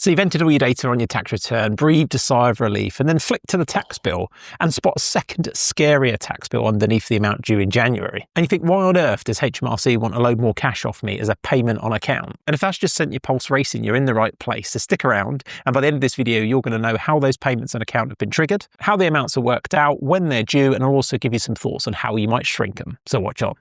So you've entered all your data on your tax return, breathed a sigh of relief, and then flick to the tax bill and spot a second scarier tax bill underneath the amount due in January. And you think, why on earth does HMRC want to load more cash off me as a payment on account? And if that's just sent your pulse racing, you're in the right place. So stick around, and by the end of this video, you're going to know how those payments on account have been triggered, how the amounts are worked out, when they're due, and I'll also give you some thoughts on how you might shrink them. So watch on.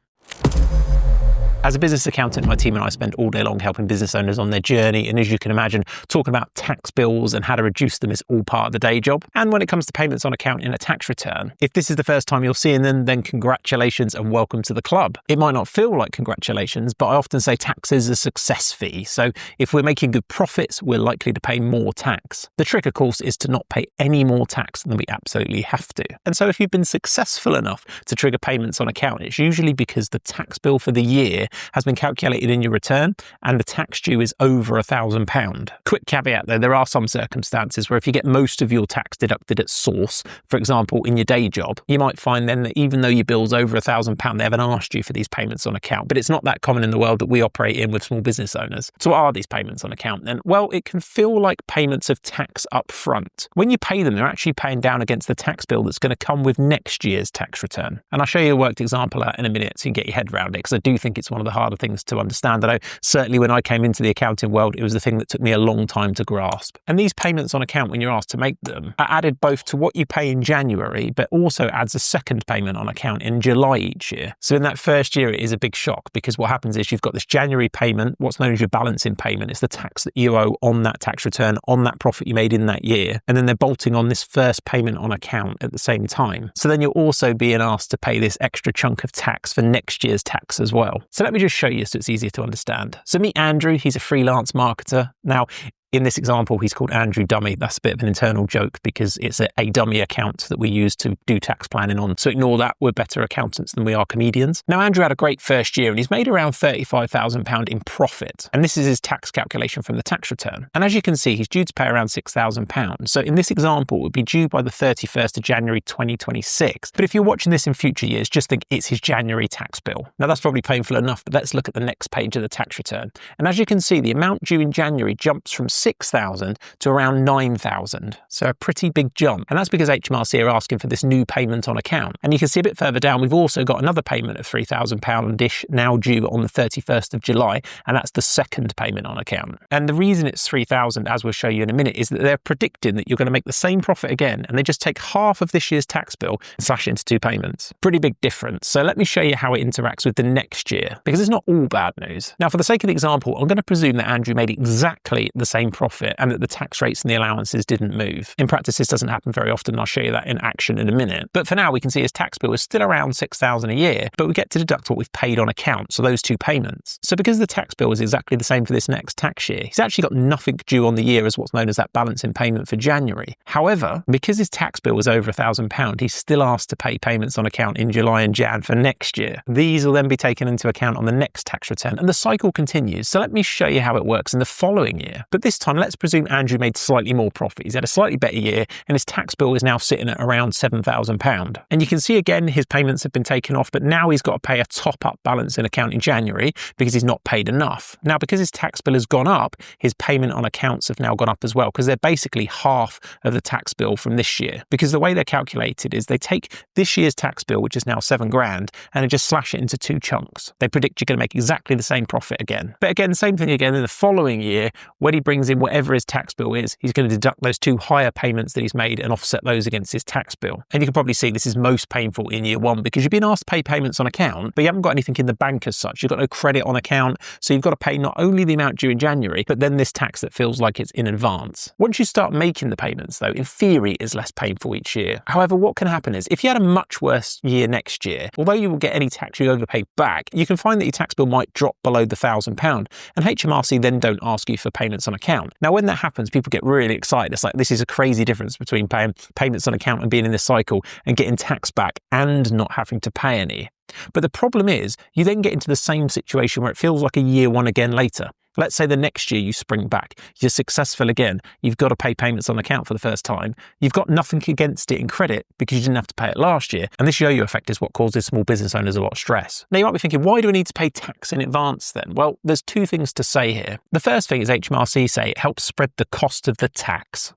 As a business accountant, my team and I spend all day long helping business owners on their journey. And as you can imagine, talking about tax bills and how to reduce them is all part of the day job. And when it comes to payments on account in a tax return, if this is the first time you're seeing them, then congratulations and welcome to the club. It might not feel like congratulations, but I often say tax is a success fee. So if we're making good profits, we're likely to pay more tax. The trick, of course, is to not pay any more tax than we absolutely have to. And so if you've been successful enough to trigger payments on account, it's usually because the tax bill for the year has been calculated in your return and the tax due is over £1,000. Quick caveat though, there are some circumstances where if you get most of your tax deducted at source, for example, in your day job, you might find then that even though your bill's over £1,000, they haven't asked you for these payments on account. But it's not that common in the world that we operate in with small business owners. So what are these payments on account then? Well, it can feel like payments of tax up front. When you pay them, they're actually paying down against the tax bill that's going to come with next year's tax return. And I'll show you a worked example of that in a minute so you can get your head around it, because I do think it's one of the harder things to understand. I know certainly when I came into the accounting world, it was the thing that took me a long time to grasp. And these payments on account, when you're asked to make them, are added both to what you pay in January, but also adds a second payment on account in July each year. So in that first year, it is a big shock, because what happens is you've got this January payment, what's known as your balancing payment. It's the tax that you owe on that tax return, on that profit you made in that year. And then they're bolting on this first payment on account at the same time. So then you're also being asked to pay this extra chunk of tax for next year's tax as well. So let me just show you so it's easier to understand. So meet Andrew, he's a freelance marketer. Now, in this example, he's called Andrew Dummy. That's a bit of an internal joke because it's a dummy account that we use to do tax planning on. So ignore that. We're better accountants than we are comedians. Now, Andrew had a great first year and he's made around £35,000 in profit. And this is his tax calculation from the tax return. And as you can see, he's due to pay around £6,000. So in this example, it would be due by the 31st of January 2026. But if you're watching this in future years, just think it's his January tax bill. Now, that's probably painful enough, but let's look at the next page of the tax return. And as you can see, the amount due in January jumps from £6,000 to around £9,000. So a pretty big jump. And that's because HMRC are asking for this new payment on account. And you can see a bit further down, we've also got another payment of £3,000-ish now due on the 31st of July. And that's the second payment on account. And the reason it's £3,000, as we'll show you in a minute, is that they're predicting that you're going to make the same profit again. And they just take half of this year's tax bill and slash it into two payments. Pretty big difference. So let me show you how it interacts with the next year, because it's not all bad news. Now, for the sake of the example, I'm going to presume that Andrew made exactly the same profit and that the tax rates and the allowances didn't move. In practice, this doesn't happen very often. I'll show you that in action in a minute. But for now, we can see his tax bill is still around £6,000 a year, but we get to deduct what we've paid on account, so those two payments. So because the tax bill is exactly the same for this next tax year, he's actually got nothing due on the year as what's known as that balancing payment for January. However, because his tax bill was over £1,000, he's still asked to pay payments on account in July and Jan for next year. These will then be taken into account on the next tax return, and the cycle continues. So let me show you how it works in the following year. But this time, let's presume Andrew made slightly more profit. He's had a slightly better year, and his tax bill is now sitting at around £7,000. And you can see again, his payments have been taken off, but now he's got to pay a top-up balance in account in January because he's not paid enough. Now, because his tax bill has gone up, his payment on accounts have now gone up as well, because they're basically half of the tax bill from this year. Because the way they're calculated is they take this year's tax bill, which is now £7,000, and they just slash it into two chunks. They predict you're going to make exactly the same profit again. But again, same thing again in the following year, when he brings in whatever his tax bill is, he's going to deduct those two higher payments that he's made and offset those against his tax bill. And you can probably see this is most painful in year one because you've been asked to pay payments on account, but you haven't got anything in the bank as such. You've got no credit on account. So you've got to pay not only the amount due in January, but then this tax that feels like it's in advance. Once you start making the payments though, in theory, it's less painful each year. However, what can happen is if you had a much worse year next year, although you will get any tax you overpaid back, you can find that your tax bill might drop below the £1,000 and HMRC then don't ask you for payments on account. Now, when that happens, people get really excited. It's like, this is a crazy difference between paying payments on account and being in this cycle and getting tax back and not having to pay any. But the problem is you then get into the same situation where it feels like a year one again later. Let's say the next year you spring back, you're successful again, you've got to pay payments on account for the first time, you've got nothing against it in credit because you didn't have to pay it last year. And this yo-yo effect is what causes small business owners a lot of stress. Now you might be thinking, why do I need to pay tax in advance then? Well, there's two things to say here. The first thing is HMRC say it helps spread the cost of the tax.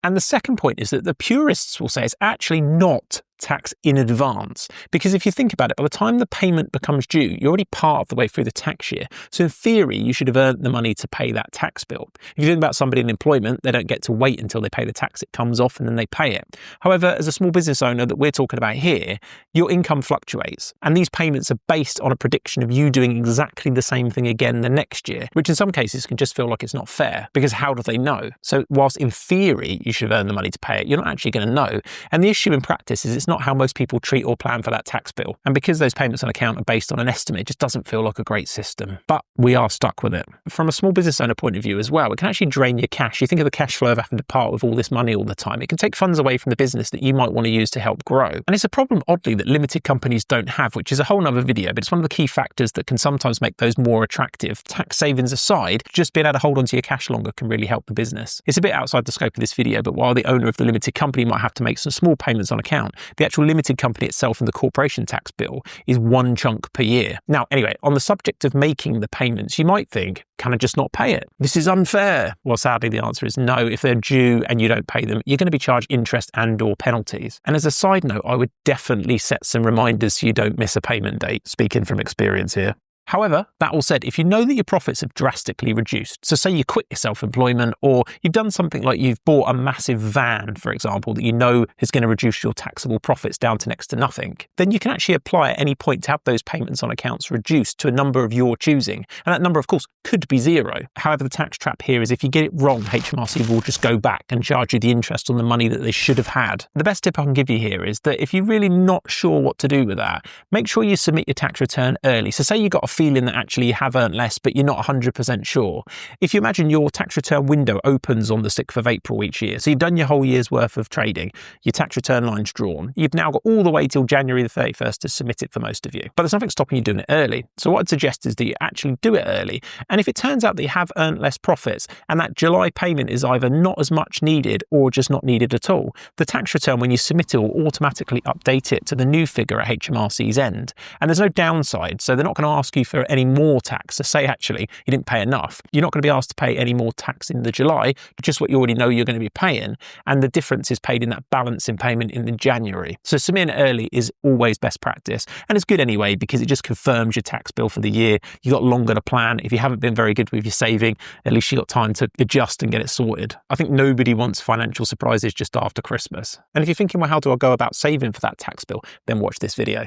And the second point is that the purists will say it's actually not tax in advance. Because if you think about it, by the time the payment becomes due, you're already part of the way through the tax year. So in theory, you should have earned the money to pay that tax bill. If you think about somebody in employment, they don't get to wait until they pay the tax. It comes off and then they pay it. However, as a small business owner that we're talking about here, your income fluctuates. And these payments are based on a prediction of you doing exactly the same thing again the next year, which in some cases can just feel like it's not fair, because how do they know? So whilst in theory, you should have earned the money to pay it, you're not actually going to know. And the issue in practice is it's not how most people treat or plan for that tax bill. And because those payments on account are based on an estimate, it just doesn't feel like a great system. But we are stuck with it. From a small business owner point of view as well, it can actually drain your cash. You think of the cash flow of having to part with all this money all the time. It can take funds away from the business that you might want to use to help grow. And it's a problem, oddly, that limited companies don't have, which is a whole nother video, but it's one of the key factors that can sometimes make those more attractive. Tax savings aside, just being able to hold onto your cash longer can really help the business. It's a bit outside the scope of this video, but while the owner of the limited company might have to make some small payments on account, the actual limited company itself and the corporation tax bill is one chunk per year. Now, anyway, on the subject of making the payments, you might think, can I just not pay it? This is unfair. Well, sadly, the answer is no. If they're due and you don't pay them, you're going to be charged interest and or penalties. And as a side note, I would definitely set some reminders so you don't miss a payment date, speaking from experience here. However, that all said, if you know that your profits have drastically reduced, so say you quit your self-employment or you've done something like you've bought a massive van, for example, that you know is going to reduce your taxable profits down to next to nothing, then you can actually apply at any point to have those payments on accounts reduced to a number of your choosing. And that number, of course, could be zero. However, the tax trap here is if you get it wrong, HMRC will just go back and charge you the interest on the money that they should have had. The best tip I can give you here is that if you're really not sure what to do with that, make sure you submit your tax return early. So say you got a feeling that actually you have earned less, but you're not 100% sure. If you imagine your tax return window opens on the 6th of April each year, so you've done your whole year's worth of trading, your tax return line's drawn, you've now got all the way till January the 31st to submit it for most of you. But there's nothing stopping you doing it early. So what I'd suggest is that you actually do it early. And if it turns out that you have earned less profits and that July payment is either not as much needed or just not needed at all, the tax return, when you submit it, will automatically update it to the new figure at HMRC's end. And there's no downside, so they're not going to ask you for any more tax. So say actually you didn't pay enough, you're not going to be asked to pay any more tax in the July, just what you already know you're going to be paying, and the difference is paid in that balance in payment in the January. So submitting it early is always best practice, and it's good anyway because it just confirms your tax bill for the year. You got longer to plan. If you haven't been very good with your saving, at least you got time to adjust and get it sorted. I think nobody wants financial surprises just after Christmas. And if you're thinking, well, how do I go about saving for that tax bill? Then watch this video.